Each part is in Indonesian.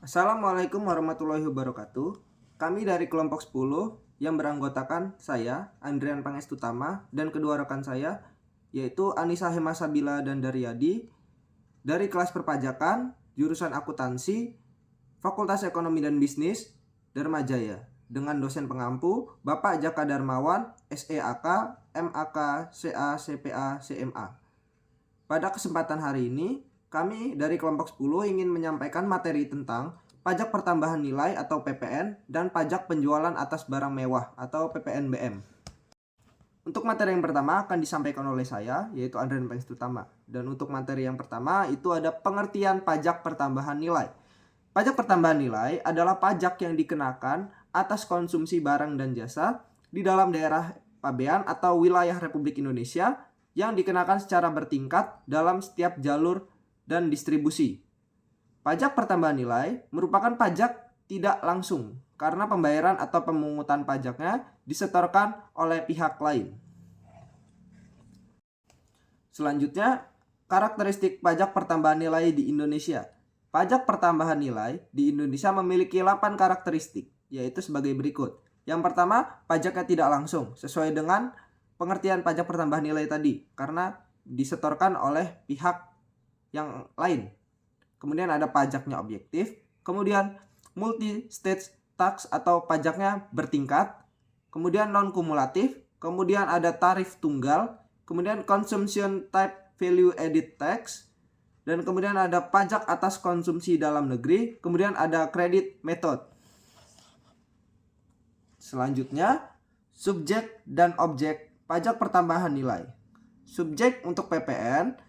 Assalamualaikum warahmatullahi wabarakatuh. Kami dari kelompok 10 yang beranggotakan saya, Andrian Pangestutama, dan kedua rekan saya, yaitu Anissa Hemasabila dan Daryadi, dari kelas perpajakan, jurusan akuntansi, Fakultas Ekonomi dan Bisnis, Dharma Jaya, dengan dosen pengampu Bapak Jaka Darmawan, SEAK, MAK, CA, CPA, CMA. Pada kesempatan hari ini, kami dari kelompok 10 ingin menyampaikan materi tentang pajak pertambahan nilai atau PPN dan pajak penjualan atas barang mewah atau PPNBM. Untuk materi yang pertama akan disampaikan oleh saya, yaitu Andrian Pangestutama. Dan untuk materi yang pertama itu ada pengertian pajak pertambahan nilai. Pajak pertambahan nilai adalah pajak yang dikenakan atas konsumsi barang dan jasa di dalam daerah pabean atau wilayah Republik Indonesia yang dikenakan secara bertingkat dalam setiap jalur dan distribusi. Pajak pertambahan nilai merupakan pajak tidak langsung karena pembayaran atau pemungutan pajaknya disetorkan oleh pihak lain. Selanjutnya, karakteristik pajak pertambahan nilai di Indonesia. Pajak pertambahan nilai di Indonesia memiliki 8 karakteristik, yaitu sebagai berikut. Yang pertama, pajaknya tidak langsung, sesuai dengan pengertian pajak pertambahan nilai tadi, karena disetorkan oleh pihak yang lain. Kemudian ada pajaknya objektif, kemudian multi-stage tax atau pajaknya bertingkat, kemudian non-kumulatif, kemudian ada tarif tunggal, kemudian consumption type value added tax, dan kemudian ada pajak atas konsumsi dalam negeri, kemudian ada credit method. Selanjutnya, subjek dan objek pajak pertambahan nilai. Subjek untuk PPN,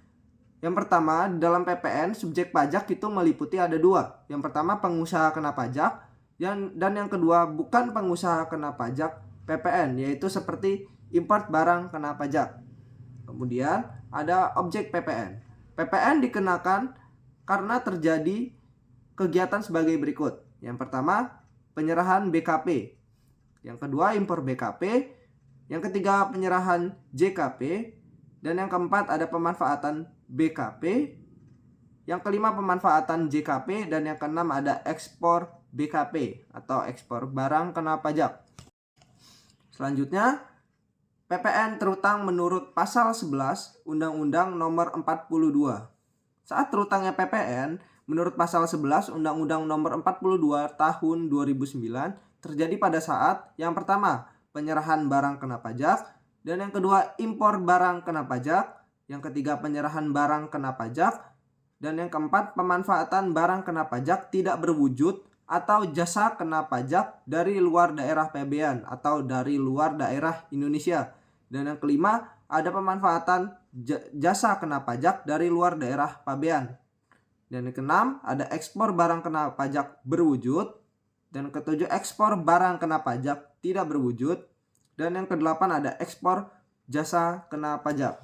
yang pertama, dalam PPN subjek pajak itu meliputi ada dua. Yang pertama pengusaha kena pajak, dan yang kedua bukan pengusaha kena pajak PPN, yaitu seperti import barang kena pajak. Kemudian ada objek PPN. PPN dikenakan karena terjadi kegiatan sebagai berikut. Yang pertama penyerahan BKP, yang kedua impor BKP, yang ketiga penyerahan JKP, dan yang keempat ada pemanfaatan BKP, yang kelima pemanfaatan JKP, dan yang keenam ada ekspor BKP atau ekspor barang kena pajak. Selanjutnya, PPN terutang menurut pasal 11 Undang-Undang Nomor 42. Saat terutangnya PPN menurut pasal 11 Undang-Undang Nomor 42 Tahun 2009 terjadi pada saat yang pertama penyerahan barang kena pajak, dan yang kedua impor barang kena pajak, yang ketiga penyerahan barang kena pajak, dan yang keempat pemanfaatan barang kena pajak tidak berwujud atau jasa kena pajak dari luar daerah pabean atau dari luar daerah Indonesia, dan yang kelima ada pemanfaatan jasa kena pajak dari luar daerah pabean, dan yang keenam ada ekspor barang kena pajak berwujud, dan ketujuh ekspor barang kena pajak tidak berwujud, dan yang kedelapan ada ekspor jasa kena pajak.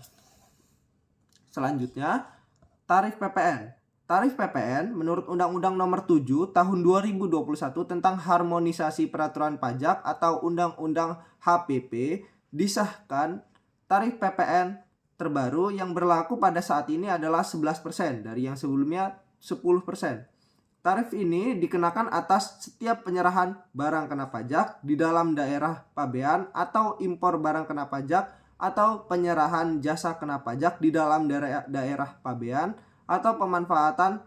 Selanjutnya, tarif PPN. Tarif PPN menurut Undang-Undang Nomor 7 Tahun 2021 tentang Harmonisasi Peraturan Pajak atau Undang-Undang HPP disahkan. Tarif PPN terbaru yang berlaku pada saat ini adalah 11% dari yang sebelumnya 10%. Tarif ini dikenakan atas setiap penyerahan barang kena pajak di dalam daerah pabean atau impor barang kena pajak atau penyerahan jasa kena pajak di dalam daerah pabean atau pemanfaatan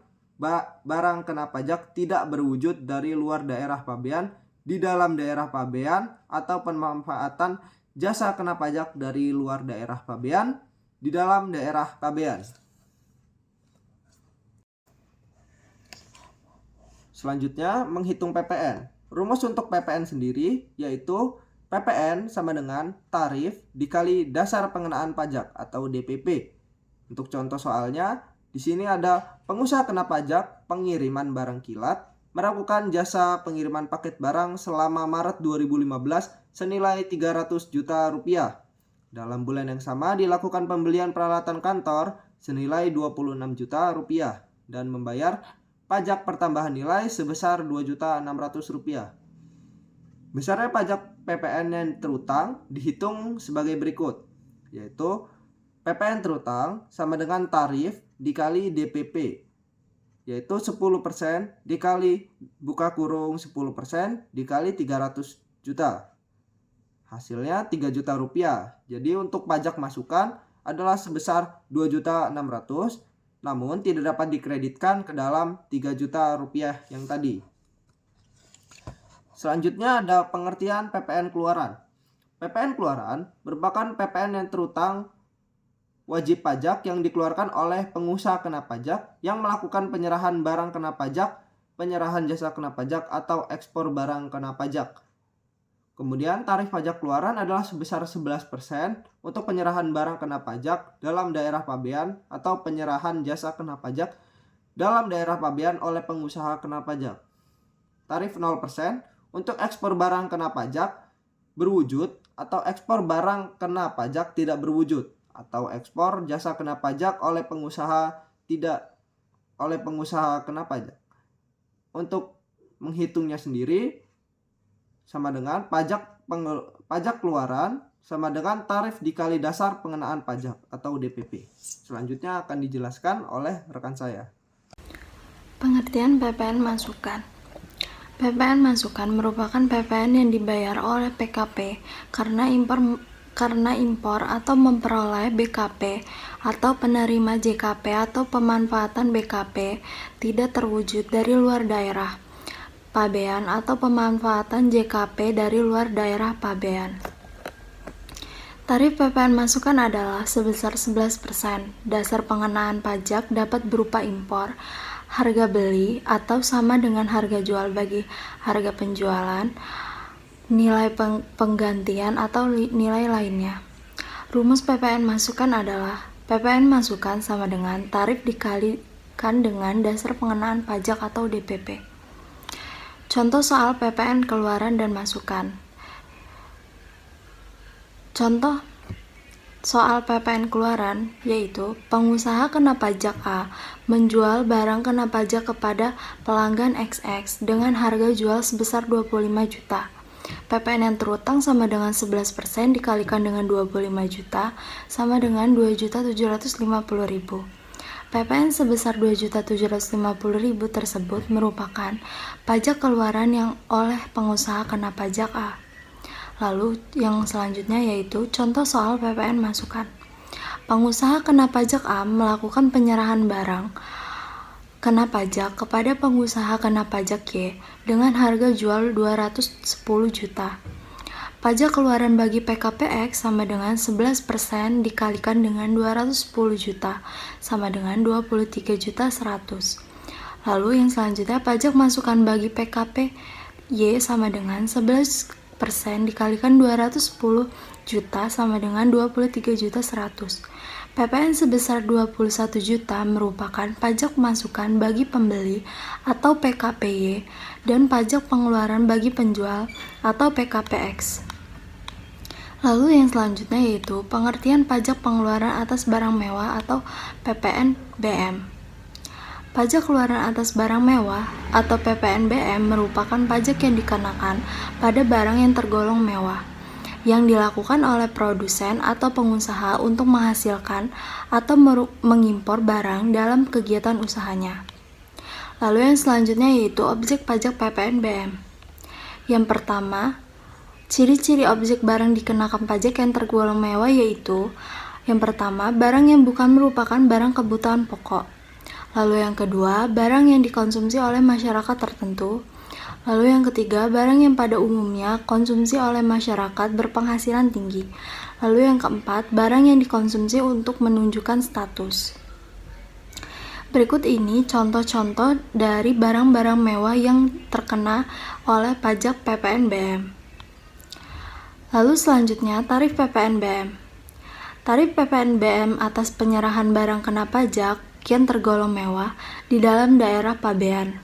barang kena pajak tidak berwujud dari luar daerah pabean di dalam daerah pabean atau pemanfaatan jasa kena pajak dari luar daerah pabean di dalam daerah pabean. Selanjutnya, menghitung PPN. Rumus untuk PPN sendiri yaitu PPN sama dengan tarif dikali dasar pengenaan pajak atau DPP. Untuk contoh soalnya, di sini ada pengusaha kena pajak pengiriman barang kilat melakukan jasa pengiriman paket barang selama Maret 2015 senilai 300 juta rupiah. Dalam bulan yang sama dilakukan pembelian peralatan kantor senilai 26 juta rupiah dan membayar pajak pertambahan nilai sebesar 2.600.000 rupiah. Besarnya pajak PPN yang terutang dihitung sebagai berikut, yaitu PPN terutang sama dengan tarif dikali DPP. yaitu 10% dikali buka kurung 10% dikali 300 juta. Hasilnya 3 juta rupiah. Jadi untuk pajak masukan adalah sebesar 2.600.000, namun tidak dapat dikreditkan ke dalam 3 juta rupiah yang tadi. Selanjutnya ada pengertian PPN keluaran. PPN keluaran merupakan PPN yang terutang wajib pajak yang dikeluarkan oleh pengusaha kena pajak yang melakukan penyerahan barang kena pajak, penyerahan jasa kena pajak, atau ekspor barang kena pajak. Kemudian tarif pajak keluaran adalah sebesar 11% untuk penyerahan barang kena pajak dalam daerah pabean atau penyerahan jasa kena pajak dalam daerah pabean oleh pengusaha kena pajak. Tarif 0% untuk ekspor barang kena pajak berwujud atau ekspor barang kena pajak tidak berwujud, atau ekspor jasa kena pajak oleh pengusaha kena pajak. Untuk menghitungnya sendiri sama dengan pajak keluaran sama dengan tarif dikali dasar pengenaan pajak atau DPP. Selanjutnya akan dijelaskan oleh rekan saya. Pengertian PPN masukan. PPN masukan merupakan PPN yang dibayar oleh PKP karena impor atau memperoleh BKP atau penerima JKP atau pemanfaatan BKP tidak terwujud dari luar daerah pabean atau pemanfaatan JKP dari luar daerah pabean. Tarif PPN masukan adalah sebesar 11%. Dasar pengenaan pajak dapat berupa impor, harga beli atau sama dengan harga jual bagi harga penjualan, nilai penggantian atau nilai lainnya. Rumus PPN masukan adalah PPN masukan sama dengan tarif dikalikan dengan dasar pengenaan pajak atau DPP. Contoh soal PPN keluaran dan masukan. Contoh soal PPN keluaran yaitu pengusaha kena pajak A menjual barang kena pajak kepada pelanggan XX dengan harga jual sebesar 25 juta. PPN yang terutang sama dengan 11% dikalikan dengan 25 juta sama dengan 2.750.000. PPN sebesar 2.750.000 tersebut merupakan pajak keluaran yang oleh pengusaha kena pajak A. Lalu yang selanjutnya yaitu contoh soal PPN masukan. Pengusaha kena pajak A melakukan penyerahan barang kena pajak kepada pengusaha kena pajak Y dengan harga jual 210 juta. Pajak keluaran bagi PKPX sama dengan 11% dikalikan dengan 210 juta sama dengan 23.100.000. Lalu yang selanjutnya pajak masukan bagi PKP Y sama dengan 11% dikalikan 210 juta sama dengan 23.100.000. PPN sebesar 21 juta merupakan pajak masukan bagi pembeli atau PKPY dan pajak pengeluaran bagi penjual atau PKPX. Lalu yang selanjutnya yaitu pengertian pajak pengeluaran atas barang mewah atau PPNBM. Pajak keluaran atas barang mewah atau PPNBM merupakan pajak yang dikenakan pada barang yang tergolong mewah, yang dilakukan oleh produsen atau pengusaha untuk menghasilkan atau mengimpor barang dalam kegiatan usahanya. Lalu yang selanjutnya yaitu objek pajak PPNBM. Yang pertama, ciri-ciri objek barang dikenakan pajak yang tergolong mewah yaitu yang pertama, barang yang bukan merupakan barang kebutuhan pokok. Lalu yang kedua, barang yang dikonsumsi oleh masyarakat tertentu. Lalu yang ketiga, barang yang pada umumnya konsumsi oleh masyarakat berpenghasilan tinggi. Lalu yang keempat, barang yang dikonsumsi untuk menunjukkan status. Berikut ini contoh-contoh dari barang-barang mewah yang terkena oleh pajak PPNBM. Lalu selanjutnya, tarif PPNBM. Tarif PPNBM atas penyerahan barang kena pajak yang tergolong mewah di dalam daerah pabean.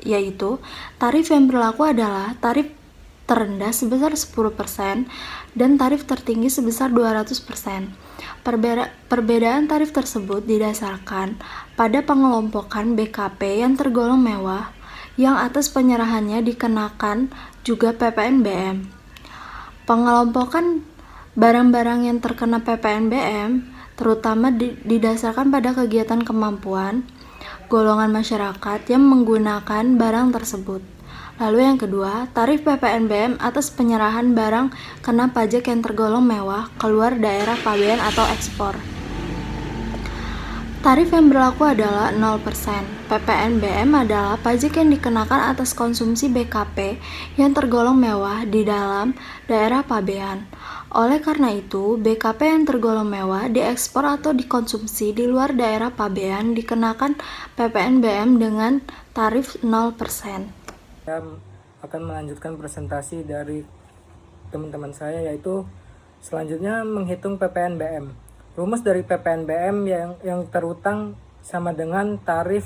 Yaitu tarif yang berlaku adalah tarif terendah sebesar 10% dan tarif tertinggi sebesar 200%. Perbedaan tarif tersebut didasarkan pada pengelompokan BKP yang tergolong mewah yang atas penyerahannya dikenakan juga PPNBM. Pengelompokan barang-barang yang terkena PPNBM terutama didasarkan pada kegiatan kemampuan, golongan masyarakat yang menggunakan barang tersebut. Lalu yang kedua, tarif PPNBM atas penyerahan barang kena pajak yang tergolong mewah keluar daerah pabean atau ekspor. Tarif yang berlaku adalah 0%. PPNBM adalah pajak yang dikenakan atas konsumsi BKP yang tergolong mewah di dalam daerah pabean. Oleh karena itu, BKP yang tergolong mewah diekspor atau dikonsumsi di luar daerah pabean dikenakan PPNBM dengan tarif 0%. Saya akan melanjutkan presentasi dari teman-teman saya, yaitu selanjutnya menghitung PPNBM. Rumus dari PPNBM yang terutang sama dengan tarif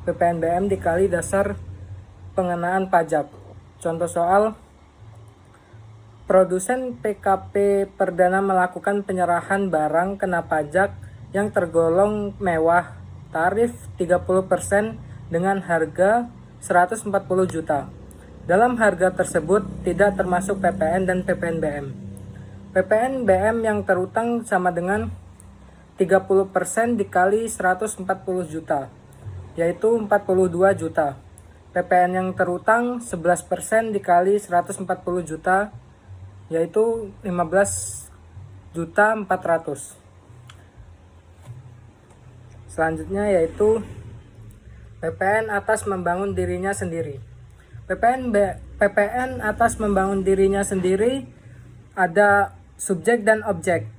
PPNBM dikali dasar pengenaan pajak. Contoh soal, produsen PKP perdana melakukan penyerahan barang kena pajak yang tergolong mewah tarif 30% dengan harga 140 juta. Dalam harga tersebut tidak termasuk PPN dan PPNBM. PPNBM yang terutang sama dengan 30% dikali 140 juta, yaitu 42 juta. PPN yang terutang 11% dikali 140 juta, yaitu 15.400.000. Selanjutnya yaitu PPN atas membangun dirinya sendiri. PPN atas membangun dirinya sendiri ada subjek dan objek.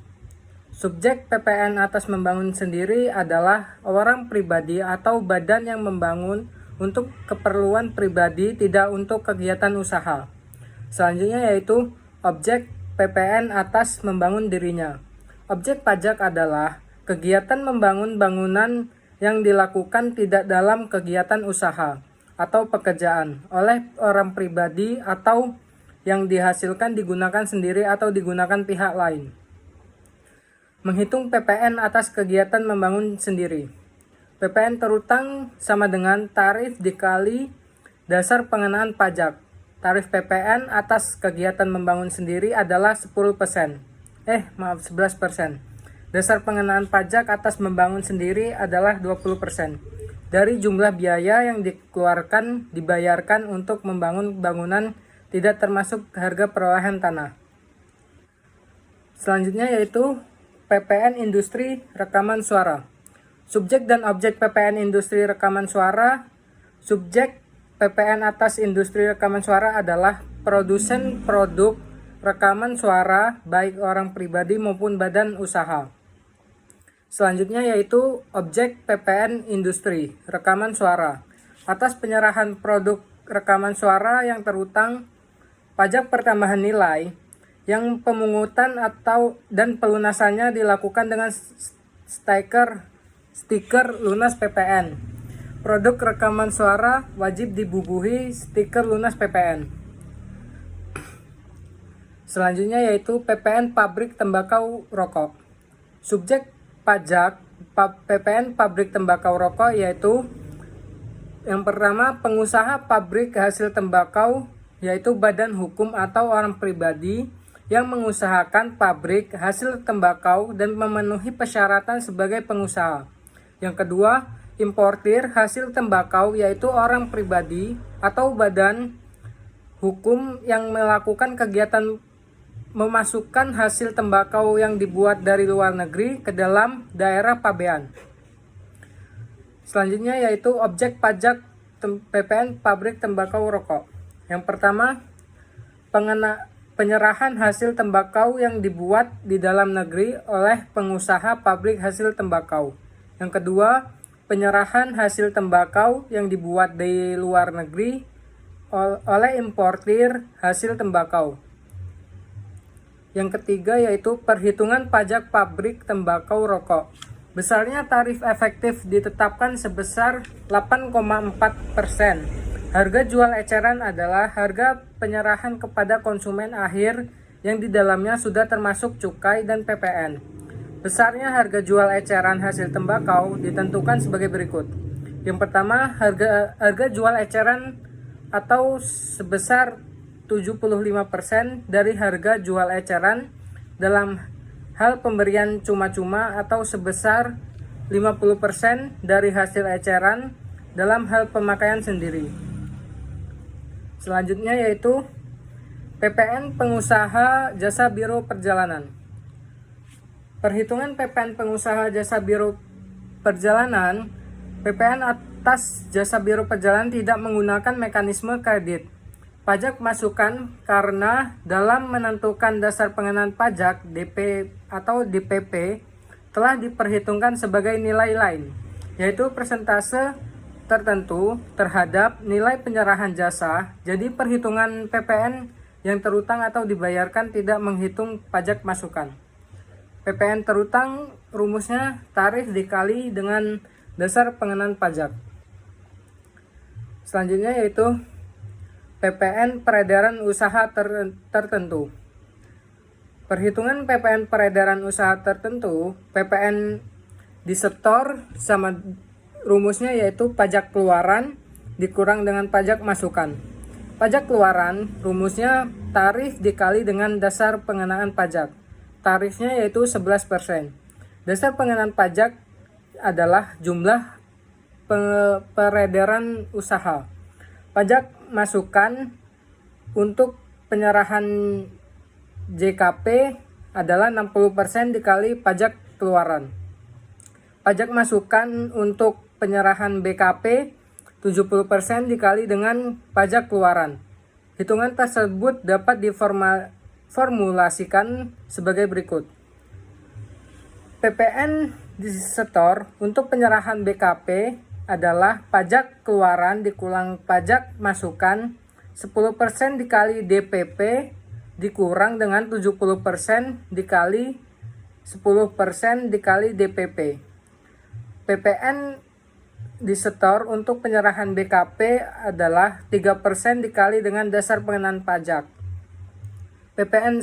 Subjek PPN atas membangun sendiri adalah orang pribadi atau badan yang membangun untuk keperluan pribadi, tidak untuk kegiatan usaha. Selanjutnya yaitu objek PPN atas membangun dirinya. Objek pajak adalah kegiatan membangun bangunan yang dilakukan tidak dalam kegiatan usaha atau pekerjaan oleh orang pribadi atau yang dihasilkan digunakan sendiri atau digunakan pihak lain. Menghitung PPN atas kegiatan membangun sendiri. PPN terutang sama dengan tarif dikali dasar pengenaan pajak. Tarif PPN atas kegiatan membangun sendiri adalah 11%. Dasar pengenaan pajak atas membangun sendiri adalah 20% dari jumlah biaya yang dibayarkan untuk membangun bangunan, tidak termasuk harga perolehan tanah. Selanjutnya yaitu PPN industri rekaman suara. Subjek dan objek PPN industri rekaman suara. Subjek PPN atas industri rekaman suara adalah produsen produk rekaman suara, baik orang pribadi maupun badan usaha. Selanjutnya yaitu objek PPN industri rekaman suara. Atas penyerahan produk rekaman suara yang terutang pajak pertambahan nilai yang pemungutan dan pelunasannya dilakukan dengan stiker lunas PPN. Produk rekaman suara wajib dibubuhi stiker lunas PPN. Selanjutnya yaitu PPN pabrik tembakau rokok. Subjek pajak PPN pabrik tembakau rokok yaitu yang pertama pengusaha pabrik hasil tembakau, yaitu badan hukum atau orang pribadi yang mengusahakan pabrik hasil tembakau dan memenuhi persyaratan sebagai pengusaha. Yang kedua, importir hasil tembakau, yaitu orang pribadi atau badan hukum yang melakukan kegiatan memasukkan hasil tembakau yang dibuat dari luar negeri ke dalam daerah pabean. Selanjutnya yaitu objek pajak PPN pabrik tembakau rokok. Yang pertama, penyerahan hasil tembakau yang dibuat di dalam negeri oleh pengusaha pabrik hasil tembakau. Yang kedua, penyerahan hasil tembakau yang dibuat di luar negeri oleh importir hasil tembakau. Yang ketiga yaitu perhitungan pajak pabrik tembakau rokok. Besarnya tarif efektif ditetapkan sebesar 8,4%. Harga jual eceran adalah harga penyerahan kepada konsumen akhir yang di dalamnya sudah termasuk cukai dan PPN. Besarnya harga jual eceran hasil tembakau ditentukan sebagai berikut. Yang pertama, harga jual eceran atau sebesar 75% dari harga jual eceran dalam hal pemberian cuma-cuma atau sebesar 50% dari hasil eceran dalam hal pemakaian sendiri. Selanjutnya yaitu PPN pengusaha jasa biro perjalanan. Perhitungan PPN pengusaha jasa biro perjalanan, PPN atas jasa biro perjalanan tidak menggunakan mekanisme kredit pajak masukan karena dalam menentukan dasar pengenaan pajak DP atau DPP telah diperhitungkan sebagai nilai lain, yaitu persentase tertentu terhadap nilai penyerahan jasa. Jadi perhitungan PPN yang terutang atau dibayarkan tidak menghitung pajak masukan. PPN terutang rumusnya tarif dikali dengan dasar pengenaan pajak. Selanjutnya yaitu PPN peredaran usaha tertentu. Perhitungan PPN peredaran usaha tertentu, PPN disetor sama rumusnya yaitu pajak keluaran dikurang dengan pajak masukan. Pajak keluaran rumusnya tarif dikali dengan dasar pengenaan pajak. Tarifnya yaitu 11%. Dasar pengenaan pajak adalah jumlah peredaran usaha. Pajak masukan untuk penyerahan JKP adalah 60% dikali pajak keluaran. Pajak masukan untuk penyerahan BKP 70% dikali dengan pajak keluaran. Hitungan tersebut dapat diformulasikan sebagai berikut. PPN disetor untuk penyerahan BKP adalah pajak keluaran dikurang pajak masukan 10% dikali DPP dikurang dengan 70% dikali 10% dikali DPP. PPN disetor untuk penyerahan BKP adalah 3% dikali dengan dasar pengenaan pajak. PPN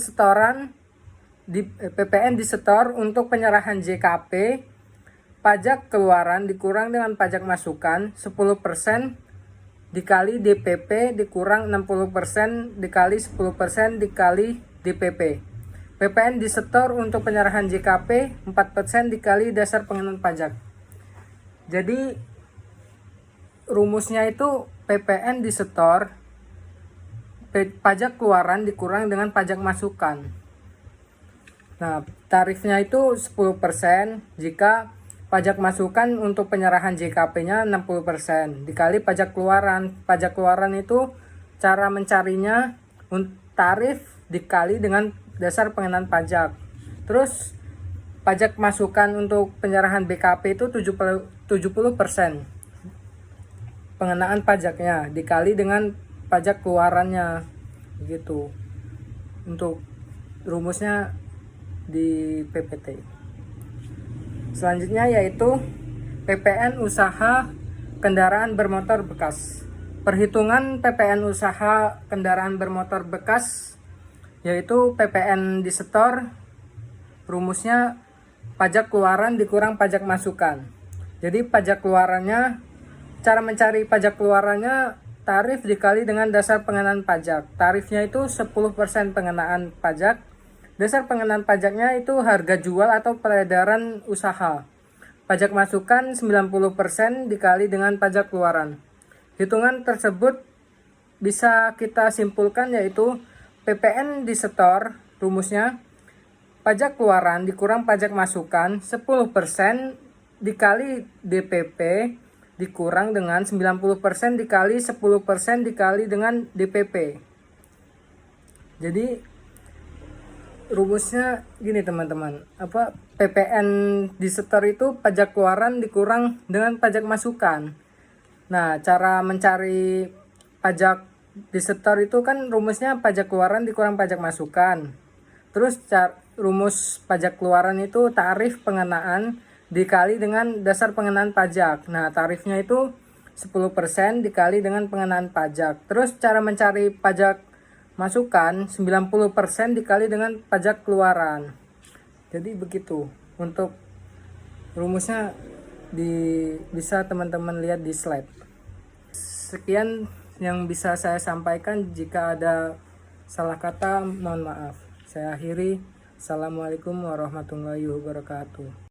disetor untuk penyerahan JKP, pajak keluaran dikurang dengan pajak masukan 10% dikali DPP dikurang 60% dikali 10% dikali DPP. PPN disetor untuk penyerahan JKP 4% dikali dasar pengenaan pajak. Jadi rumusnya itu PPN disetor, pajak keluaran dikurang dengan pajak masukan. Nah, tarifnya itu 10% jika pajak masukan untuk penyerahan JKP-nya 60% dikali pajak keluaran. Pajak keluaran itu cara mencarinya tarif dikali dengan dasar pengenaan pajak. Terus pajak masukan untuk penyerahan BKP itu 70% pengenaan pajaknya dikali dengan pajak keluarannya gitu. Untuk rumusnya di PPT. Selanjutnya yaitu PPN usaha kendaraan bermotor bekas. Perhitungan PPN usaha kendaraan bermotor bekas yaitu PPN disetor, rumusnya pajak keluaran dikurang pajak masukan. Jadi pajak keluarannya, cara mencari pajak keluarannya tarif dikali dengan dasar pengenaan pajak. Tarifnya itu 10% pengenaan pajak. Dasar pengenaan pajaknya itu harga jual atau peredaran usaha. Pajak masukan 90% dikali dengan pajak keluaran. Hitungan tersebut bisa kita simpulkan yaitu PPN disetor, rumusnya pajak keluaran dikurang pajak masukan 10% dikali DPP dikurang dengan 90% dikali 10% dikali dengan DPP. Jadi rumusnya gini teman-teman, PPN disetor itu pajak keluaran dikurang dengan pajak masukan. Nah, cara mencari pajak disetor itu kan rumusnya pajak keluaran dikurang pajak masukan. Terus rumus pajak keluaran itu tarif pengenaan dikali dengan dasar pengenaan pajak. Nah, tarifnya itu 10% dikali dengan pengenaan pajak. Terus cara mencari pajak masukan 90% dikali dengan pajak keluaran. Jadi begitu. Untuk rumusnya bisa teman-teman lihat di slide. Sekian yang bisa saya sampaikan. Jika ada salah kata mohon maaf. Saya akhiri. Assalamualaikum warahmatullahi wabarakatuh.